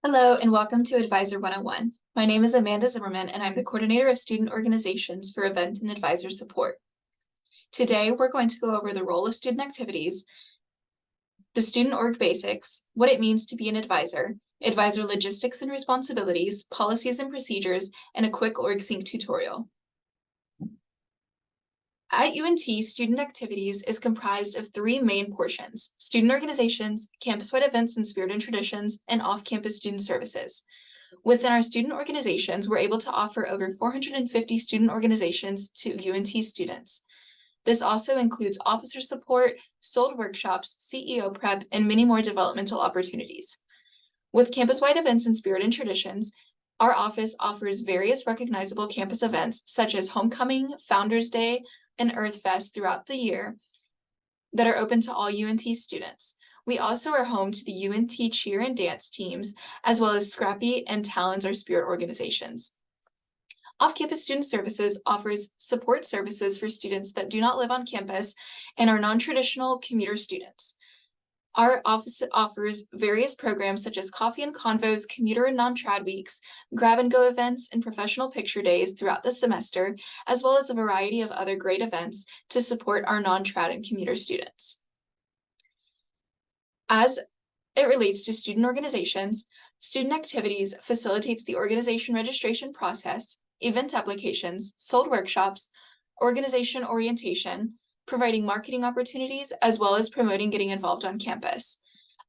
Hello, and welcome to Advisor 101. My name is Amanda Zimmerman, and I'm the coordinator of student organizations for event and advisor support. Today, we're going to go over the role of student activities, the student org basics, what it means to be an advisor, advisor logistics and responsibilities, policies and procedures, and a quick org sync tutorial. At UNT, student activities is comprised of three main portions: student organizations, campus-wide events and spirit and traditions, and off-campus student services. Within our student organizations, we're able to offer over 450 student organizations to UNT students. This also includes officer support, sold workshops, CEO prep, and many more developmental opportunities. With campus-wide events and spirit and traditions, our office offers various recognizable campus events such as Homecoming, Founders Day, and Earth Fest throughout the year that are open to all UNT students. We also are home to the UNT cheer and dance teams, as well as Scrappy and Talons, our spirit organizations. Off-campus student services offers support services for students that do not live on campus and are non-traditional commuter students. Our office offers various programs such as coffee and convos, commuter and non-trad weeks, grab-and-go events, and professional picture days throughout the semester, as well as a variety of other great events to support our non-trad and commuter students. As it relates to student organizations, student activities facilitates the organization registration process, event applications, sold workshops, organization orientation, providing marketing opportunities, as well as promoting getting involved on campus.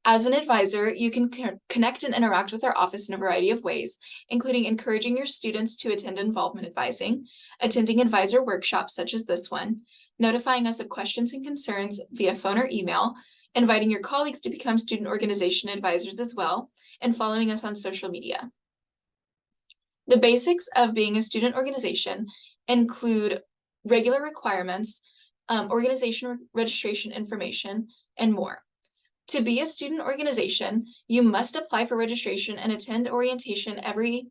As an advisor, you can connect and interact with our office in a variety of ways, including encouraging your students to attend involvement advising, attending advisor workshops such as this one, notifying us of questions and concerns via phone or email, inviting your colleagues to become student organization advisors as well, and following us on social media. The basics of being a student organization include regular requirements, organization registration information, and more. To be a student organization, you must apply for registration and attend orientation every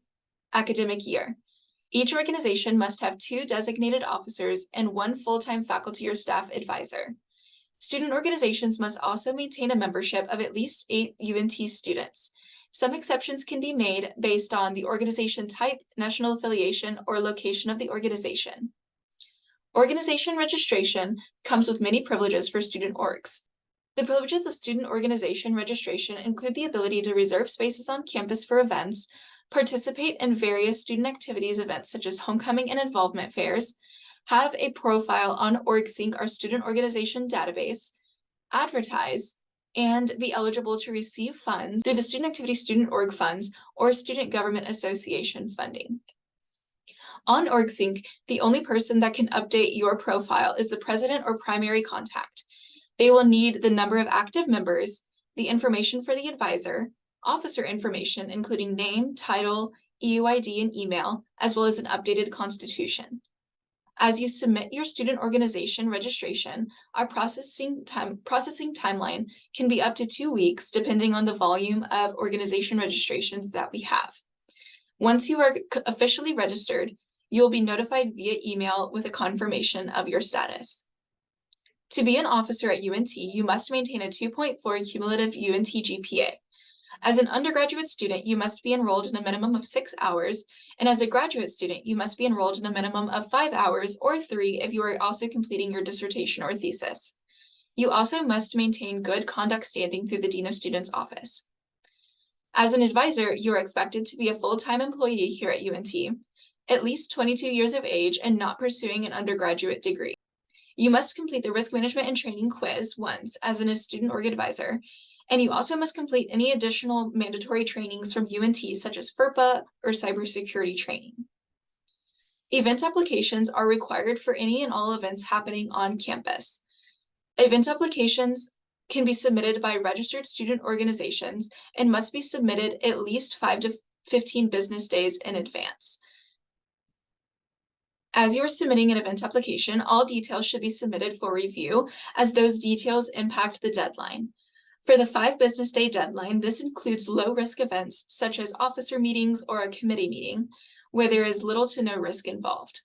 academic year. Each organization must have 2 designated officers and 1 full-time faculty or staff advisor. Student organizations must also maintain a membership of at least 8 UNT students. Some exceptions can be made based on the organization type, national affiliation, or location of the organization. Organization registration comes with many privileges for student orgs. The privileges of student organization registration include the ability to reserve spaces on campus for events, participate in various student activities events such as homecoming and involvement fairs, have a profile on OrgSync, our student organization database, advertise, and be eligible to receive funds through the Student Activity Student Org Funds or Student Government Association funding. On OrgSync, the only person that can update your profile is the president or primary contact. They will need the number of active members, the information for the advisor, officer information, including name, title, EUID, and email, as well as an updated constitution. As you submit your student organization registration, our processing timeline can be up to 2 weeks, depending on the volume of organization registrations that we have. Once you are officially registered, you'll be notified via email with a confirmation of your status. To be an officer at UNT, you must maintain a 2.4 cumulative UNT GPA. As an undergraduate student, you must be enrolled in a minimum of 6 hours, and as a graduate student, you must be enrolled in a minimum of 5 hours or 3 if you are also completing your dissertation or thesis. You also must maintain good conduct standing through the Dean of Students office. As an advisor, you are expected to be a full-time employee here at UNT, at least 22 years of age, and not pursuing an undergraduate degree. You must complete the risk management and training quiz once as a student org advisor, and you also must complete any additional mandatory trainings from UNT, such as FERPA or cybersecurity training. Event applications are required for any and all events happening on campus. Event applications can be submitted by registered student organizations and must be submitted at least 5 to 15 business days in advance. As you are submitting an event application, all details should be submitted for review, as those details impact the deadline. For the 5 business day deadline, this includes low-risk events such as officer meetings or a committee meeting, where there is little to no risk involved.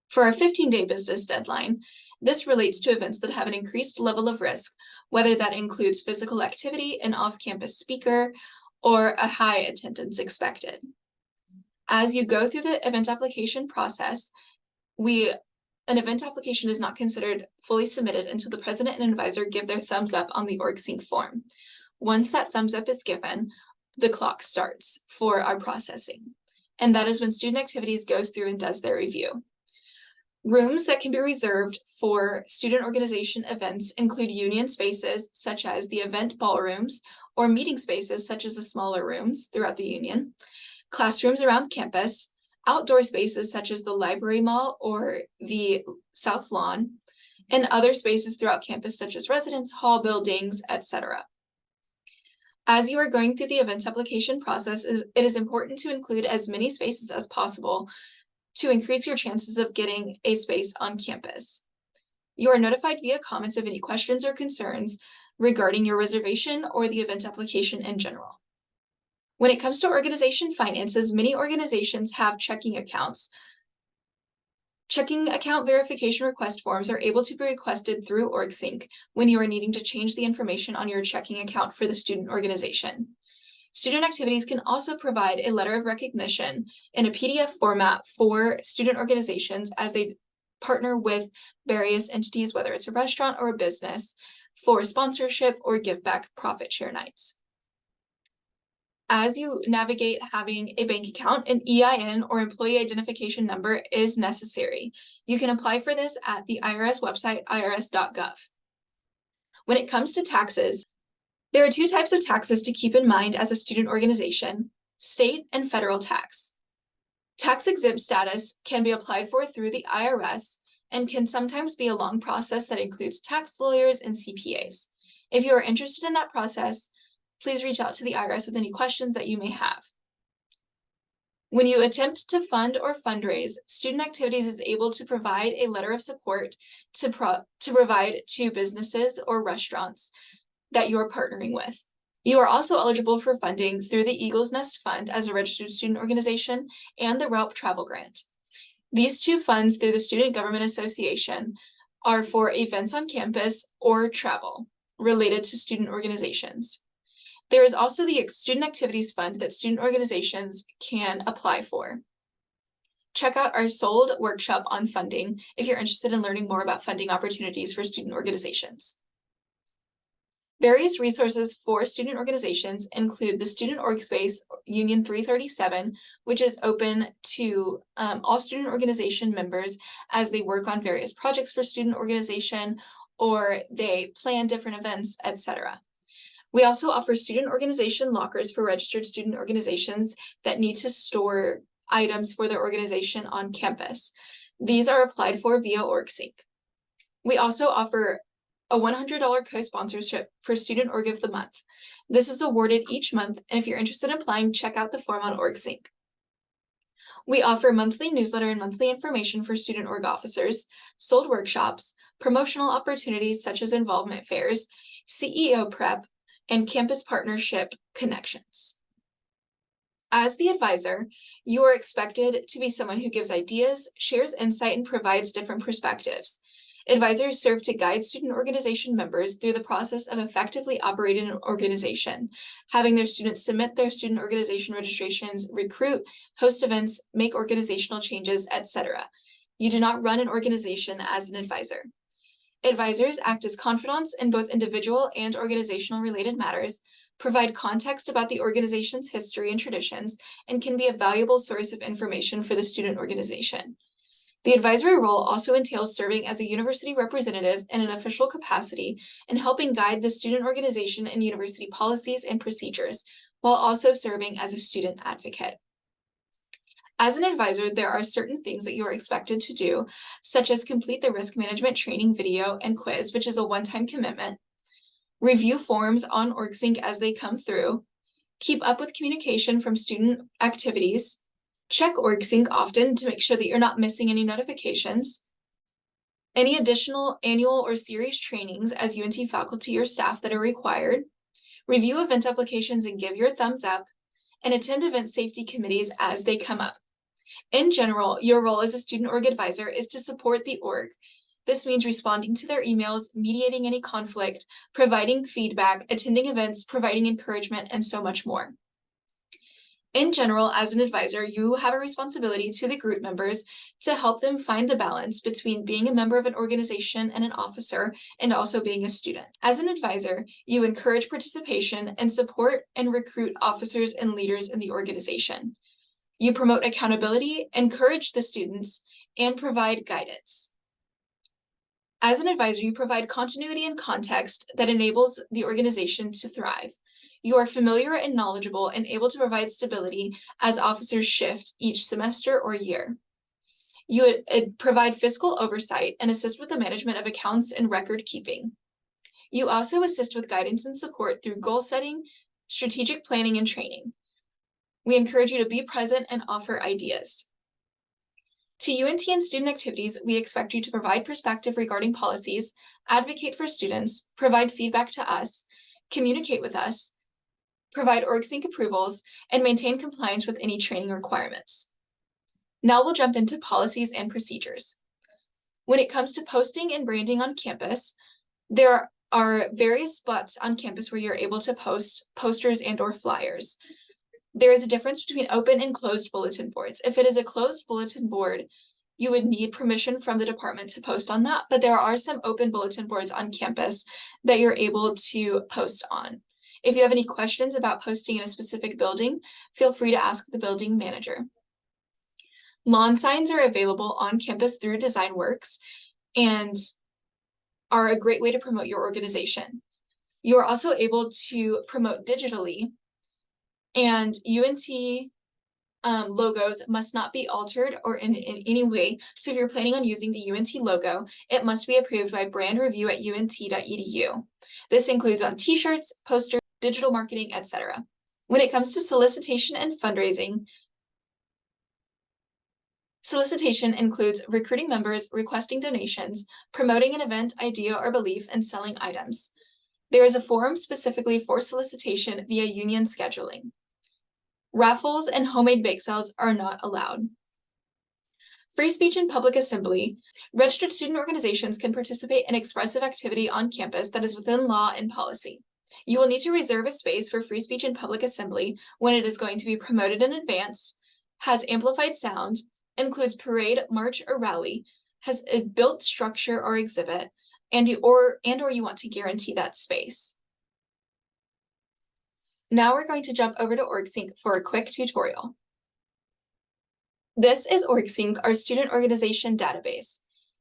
For our 15-day business deadline, this relates to events that have an increased level of risk, whether that includes physical activity, an off-campus speaker, or a high attendance expected. As you go through the event application process, an event application is not considered fully submitted until the president and advisor give their thumbs up on the OrgSync form. Once that thumbs up is given, the clock starts for our processing. And that is when Student Activities goes through and does their review. Rooms that can be reserved for student organization events include union spaces, such as the event ballrooms, or meeting spaces, such as the smaller rooms throughout the union, classrooms around campus, outdoor spaces such as the library mall or the South Lawn, and other spaces throughout campus such as residence hall buildings, etc. As you are going through the event application process, it is important to include as many spaces as possible to increase your chances of getting a space on campus. You are notified via comments of any questions or concerns regarding your reservation or the event application in general. When it comes to organization finances, many organizations have checking accounts. Checking account verification request forms are able to be requested through OrgSync when you are needing to change the information on your checking account for the student organization. Student Activities can also provide a letter of recognition in a PDF format for student organizations as they partner with various entities, whether it's a restaurant or a business, for sponsorship or give back profit share nights. As you navigate having a bank account, an EIN or employee identification number is necessary. You can apply for this at the IRS website, irs.gov. When it comes to taxes, there are two types of taxes to keep in mind as a student organization: state and federal tax. Tax-exempt status can be applied for through the IRS and can sometimes be a long process that includes tax lawyers and CPAs. If you are interested in that process, please reach out to the IRS with any questions that you may have. When you attempt to fund or fundraise, Student Activities is able to provide a letter of support to provide to businesses or restaurants that you are partnering with. You are also eligible for funding through the Eagle's Nest Fund as a registered student organization and the RELP Travel Grant. These two funds through the Student Government Association are for events on campus or travel related to student organizations. There is also the Student Activities Fund that student organizations can apply for. Check out our sold workshop on funding if you're interested in learning more about funding opportunities for student organizations. Various resources for student organizations include the Student Org Space Union 337, which is open to all student organization members as they work on various projects for student organization or they plan different events, etc. We also offer student organization lockers for registered student organizations that need to store items for their organization on campus. These are applied for via OrgSync. We also offer a $100 co-sponsorship for Student Org of the Month. This is awarded each month, and if you're interested in applying, check out the form on OrgSync. We offer monthly newsletter and monthly information for student org officers, sold workshops, promotional opportunities such as involvement fairs, CEO prep, and campus partnership connections. As the advisor, you are expected to be someone who gives ideas, shares insight, and provides different perspectives. Advisors serve to guide student organization members through the process of effectively operating an organization, having their students submit their student organization registrations, recruit, host events, make organizational changes, etc. You do not run an organization as an advisor. Advisors act as confidants in both individual and organizational related matters, provide context about the organization's history and traditions, and can be a valuable source of information for the student organization. The advisory role also entails serving as a university representative in an official capacity and helping guide the student organization and university policies and procedures, while also serving as a student advocate. As an advisor, there are certain things that you are expected to do, such as complete the risk management training video and quiz, which is a one-time commitment, review forms on OrgSync as they come through, keep up with communication from student activities, check OrgSync often to make sure that you're not missing any notifications, any additional annual or series trainings as UNT faculty or staff that are required, review event applications and give your thumbs up, and attend event safety committees as they come up. In general, your role as a student org advisor is to support the org. This means responding to their emails, mediating any conflict, providing feedback, attending events, providing encouragement, and so much more. In general, as an advisor, you have a responsibility to the group members to help them find the balance between being a member of an organization and an officer and also being a student. As an advisor, you encourage participation and support and recruit officers and leaders in the organization. You promote accountability, encourage the students, and provide guidance. As an advisor, you provide continuity and context that enables the organization to thrive. You are familiar and knowledgeable and able to provide stability as officers shift each semester or year. You provide fiscal oversight and assist with the management of accounts and record keeping. You also assist with guidance and support through goal setting, strategic planning, and training. We encourage you to be present and offer ideas. To UNT and student activities, we expect you to provide perspective regarding policies, advocate for students, provide feedback to us, communicate with us, provide OrgSync approvals, and maintain compliance with any training requirements. Now we'll jump into policies and procedures. When it comes to posting and branding on campus, there are various spots on campus where you're able to post posters and/or flyers. There is a difference between open and closed bulletin boards. If it is a closed bulletin board, you would need permission from the department to post on that, but there are some open bulletin boards on campus that you're able to post on. If you have any questions about posting in a specific building, feel free to ask the building manager. Lawn signs are available on campus through DesignWorks and are a great way to promote your organization. You are also able to promote digitally, and UNT logos must not be altered or in any way. So if you're planning on using the UNT logo, it must be approved by brand review at unt.edu. This includes on t-shirts, posters, digital marketing, etc. When it comes to solicitation and fundraising, solicitation includes recruiting members, requesting donations, promoting an event, idea, or belief, and selling items. There is a forum specifically for solicitation via union scheduling. Raffles and homemade bake sales are not allowed. Free speech and public assembly. Registered student organizations can participate in expressive activity on campus that is within law and policy. You will need to reserve a space for free speech and public assembly when it is going to be promoted in advance, has amplified sound, includes parade, march, or rally, has a built structure or exhibit, and you want to guarantee that space. Now we're going to jump over to OrgSync for a quick tutorial. This is OrgSync, our student organization database.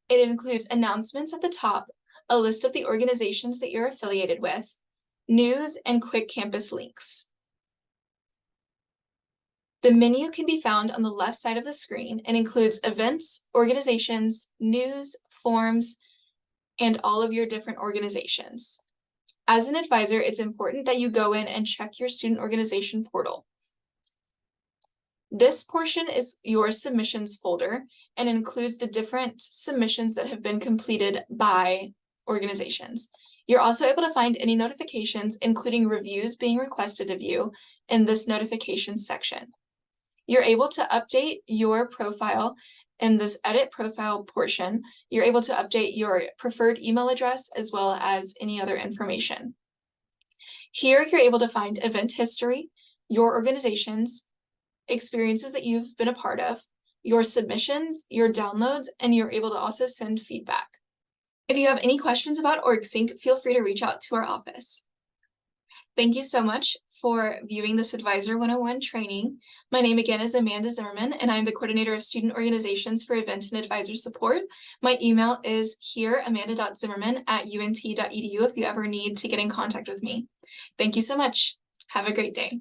It includes announcements at the top, a list of the organizations that you're affiliated with, news, and quick campus links. The menu can be found on the left side of the screen and includes events, organizations, news, forms, and all of your different organizations. As an advisor, it's important that you go in and check your student organization portal. This portion is your submissions folder and includes the different submissions that have been completed by organizations. You're also able to find any notifications, including reviews being requested of you, in this notifications section. You're able to update your profile in this edit profile portion. You're able to update your preferred email address as well as any other information. Here, you're able to find event history, your organizations, experiences that you've been a part of, your submissions, your downloads, and you're able to also send feedback. If you have any questions about OrgSync, feel free to reach out to our office. Thank you so much for viewing this Advisor 101 training. My name again is Amanda Zimmerman, and I'm the Coordinator of Student Organizations for Event and Advisor Support. My email is here, amanda.zimmerman@unt.edu if you ever need to get in contact with me. Thank you so much. Have a great day.